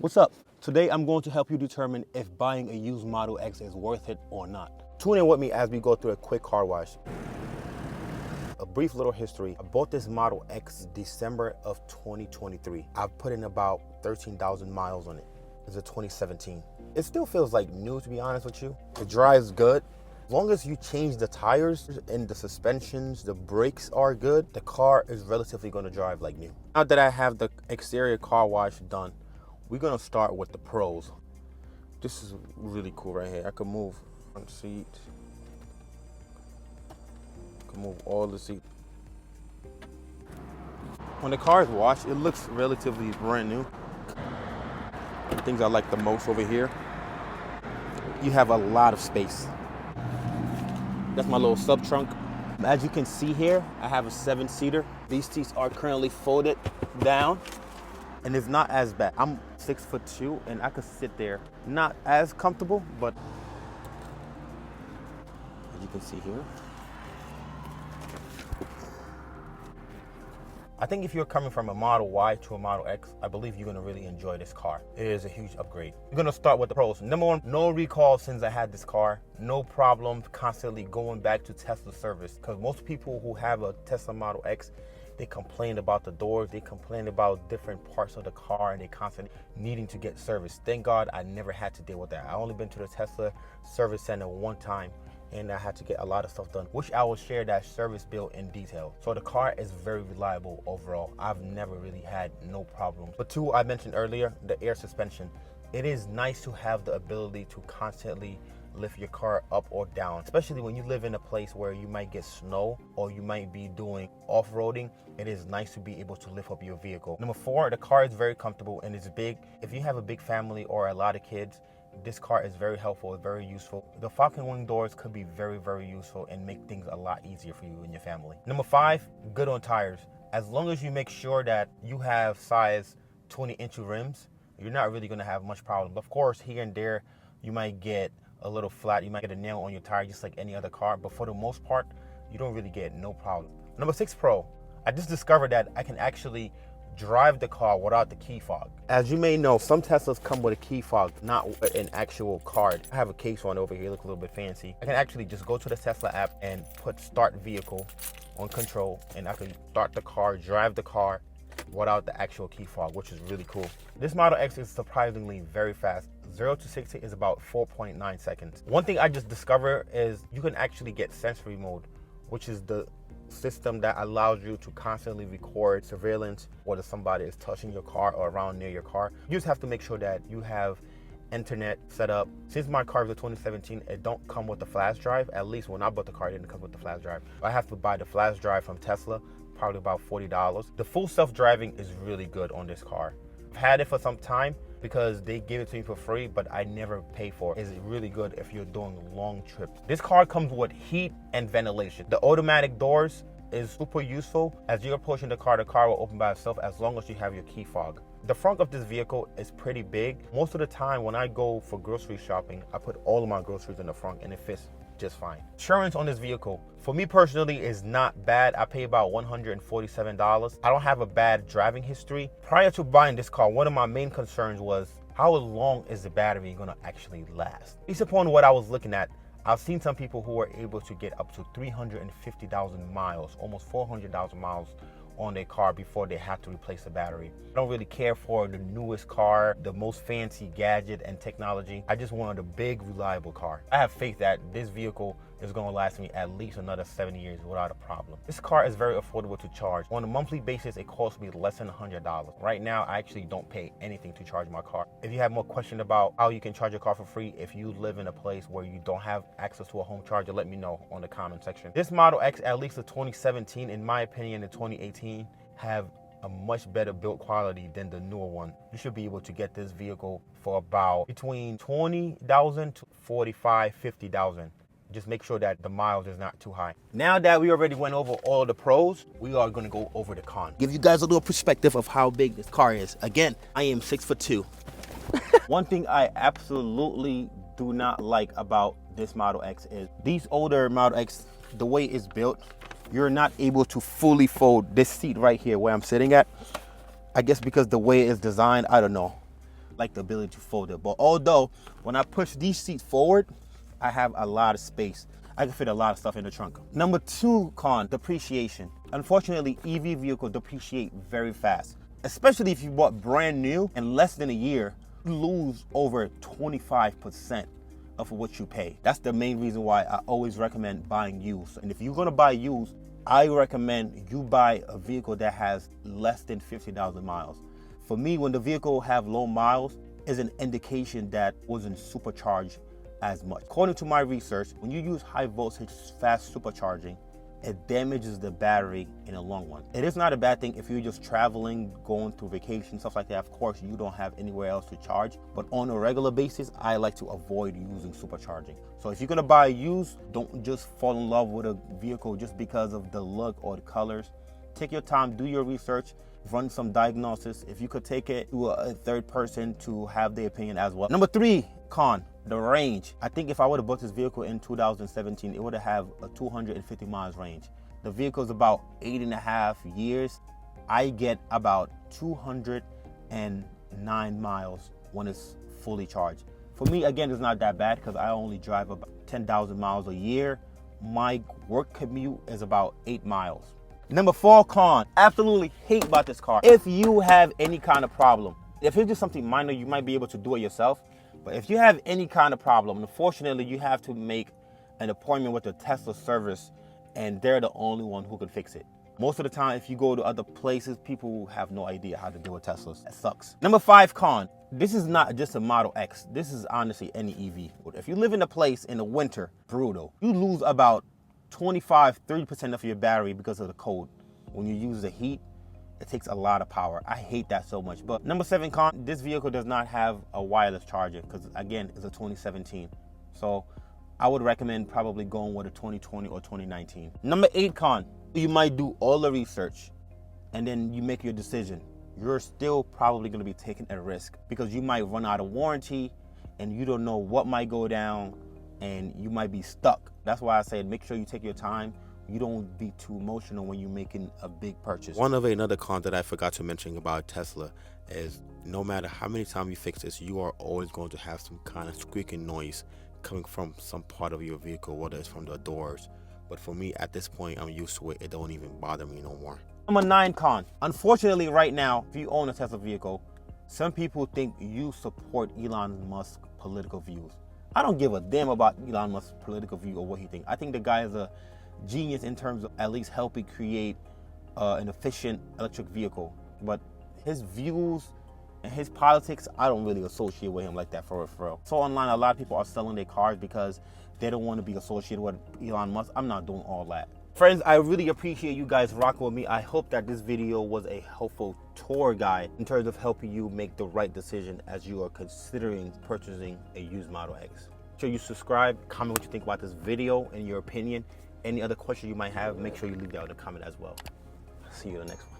What's up? Today I'm going to help you determine if buying a used Model X is worth it or not. Tune in with me as we go through a quick car wash. A brief little history. I bought this Model X December of 2023. I've put in about 13,000 miles on it. It's a 2017. It still feels like new, to be honest with you. It drives good. As long as you change the tires and the suspensions, the brakes are good, the car is relatively going to drive like new. Now that I have the exterior car wash done, we're gonna start with the pros. This is really cool right here. I can move front seat. I can move all the seats. When the car is washed, it looks relatively brand new. The things I like the most over here, you have a lot of space. That's my little sub trunk. As you can see here, I have a 7-seater. These seats are currently folded down, and it's not as bad. I'm 6'2" and I could sit there. Not as comfortable, but as you can see here. I think if you're coming from a Model Y to a Model X, I believe you're gonna really enjoy this car. It is a huge upgrade. We're gonna start with the pros. Number one, no recalls since I had this car. No problem constantly going back to Tesla service, because most people who have a Tesla Model X, they complain about the doors, they complain about different parts of the car, and they constantly needing to get service. Thank God I never had to deal with that. I only been to the Tesla service center one time, and I had to get a lot of stuff done, which I will share that service bill in detail. So the car is very reliable overall. I've never really had no problems. But two, I mentioned earlier, the air suspension. It is nice to have the ability to constantly lift your car up or down, especially when you live in a place where you might get snow or you might be doing off-roading. It is nice to be able to lift up your vehicle. Number four, the car is very comfortable and it's big. If you have a big family or a lot of kids, this car is very helpful, it's very useful. The Falcon Wing doors could be very, very useful and make things a lot easier for you and your family. Number five, good on tires. As long as you make sure that you have size 20-inch rims, you're not really gonna have much problem. Of course, here and there, you might get a little flat, you might get a nail on your tire just like any other car, but for the most part, you don't really get no problem. Number six, Pro. I just discovered that I can actually drive the car without the key fob. As you may know, some Teslas come with a key fob, not an actual card. I have a case on over here, look a little bit fancy. I can actually just go to the Tesla app and put start vehicle on control, and I can start the car, drive the car without the actual key fob, which is really cool. This Model X is surprisingly very fast. 0 to 60 is about 4.9 seconds. One thing I just discovered is you can actually get sensory mode, which is the system that allows you to constantly record surveillance, whether somebody is touching your car or around near your car. You just have to make sure that you have internet set up. Since my car is a 2017, it don't come with the flash drive. At least when I bought the car, it didn't come with the flash drive. I have to buy the flash drive from Tesla, probably about $40. The full self-driving is really good on this car. I've had it for some time because they gave it to me for free, but I never pay for it. It's really good if you're doing long trips. This car comes with heat and ventilation. The automatic doors is super useful. As you're approaching the car will open by itself as long as you have your key fob. The front of this vehicle is pretty big. Most of the time when I go for grocery shopping, I put all of my groceries in the front and it fits just fine. Insurance on this vehicle, for me personally, is not bad. I pay about $147. I don't have a bad driving history. Prior to buying this car, one of my main concerns was how long is the battery gonna actually last? Based upon what I was looking at, I've seen some people who are able to get up to 350,000 miles, almost 400,000 miles on their car before they have to replace the battery. I don't really care for the newest car, the most fancy gadget and technology. I just wanted a big, reliable car. I have faith that this vehicle is gonna last me at least another 7 years without a problem. This car is very affordable to charge. On a monthly basis, it costs me less than $100. Right now, I actually don't pay anything to charge my car. If you have more questions about how you can charge your car for free, if you live in a place where you don't have access to a home charger, let me know on the comment section. This Model X, at least the 2017, in my opinion, the 2018, have a much better build quality than the newer one. You should be able to get this vehicle for about between 20,000 to 45, 50,000. Just make sure that the miles is not too high. Now that we already went over all the pros, we are gonna go over the cons. Give you guys a little perspective of how big this car is. Again, I am 6'2". One thing I absolutely do not like about this Model X is these older Model X, the way it's built, you're not able to fully fold this seat right here where I'm sitting at. I guess because the way it's designed, I don't know. like the ability to fold it. But although when I push these seats forward, I have a lot of space. I can fit a lot of stuff in the trunk. Number 2 con, depreciation. Unfortunately, EV vehicles depreciate very fast, especially if you bought brand new and less than a year, you lose over 25% of what you pay. That's the main reason why I always recommend buying used. And if you're gonna buy used, I recommend you buy a vehicle that has less than 50,000 miles. For me, when the vehicle have low miles, is an indication that wasn't supercharged as much. According to my research, when you use high voltage fast supercharging, it damages the battery in the long run. It is not a bad thing if you're just traveling, going through vacation, stuff like that. Of course, you don't have anywhere else to charge, but on a regular basis, I like to avoid using supercharging. So if you're gonna buy used, don't just fall in love with a vehicle just because of the look or the colors. Take your time, do your research, run some diagnosis. If you could take it to a third person to have their opinion as well. Number 3 con, the range. I think if I would have bought this vehicle in 2017, it would have a 250 miles range. The vehicle is about 8.5 years. I get about 209 miles when it's fully charged. For me, again, it's not that bad because I only drive about 10,000 miles a year. My work commute is about 8 miles. Number 4 con, absolutely hate about this car. If you have any kind of problem, if it's just something minor, you might be able to do it yourself. But if you have any kind of problem, unfortunately, you have to make an appointment with the Tesla service, and they're the only one who can fix it. Most of the time, if you go to other places, people have no idea how to deal with Teslas. It sucks. Number 5 con, this is not just a Model X. This is honestly any EV. If you live in a place in the winter, brutal. You lose about 25-30% of your battery because of the cold. When you use the heat, it takes a lot of power. I hate that so much. But number 7 con, this vehicle does not have a wireless charger because again, it's a 2017. So I would recommend probably going with a 2020 or 2019. Number 8 con, you might do all the research and then you make your decision. You're still probably gonna be taking a risk because you might run out of warranty and you don't know what might go down and you might be stuck. That's why I said make sure you take your time. You don't be too emotional when you're making a big purchase. Another con that I forgot to mention about Tesla is no matter how many times you fix this, you are always going to have some kind of squeaking noise coming from some part of your vehicle, whether it's from the doors. But for me, at this point, I'm used to it. It don't even bother me no more. Number 9 con. Unfortunately, right now, if you own a Tesla vehicle, some people think you support Elon Musk's political views. I don't give a damn about Elon Musk's political view or what he thinks. I think the guy is a genius in terms of at least helping create an efficient electric vehicle. But his views and his politics, I don't really associate with him like that for real. So online, a lot of people are selling their cars because they don't want to be associated with Elon Musk. I'm not doing all that. Friends, I really appreciate you guys rocking with me. I hope that this video was a helpful tour guide in terms of helping you make the right decision as you are considering purchasing a used Model X. Make sure you subscribe, comment what you think about this video and your opinion. Any other questions you might have, make sure you leave that in the comment as well. See you in the next one.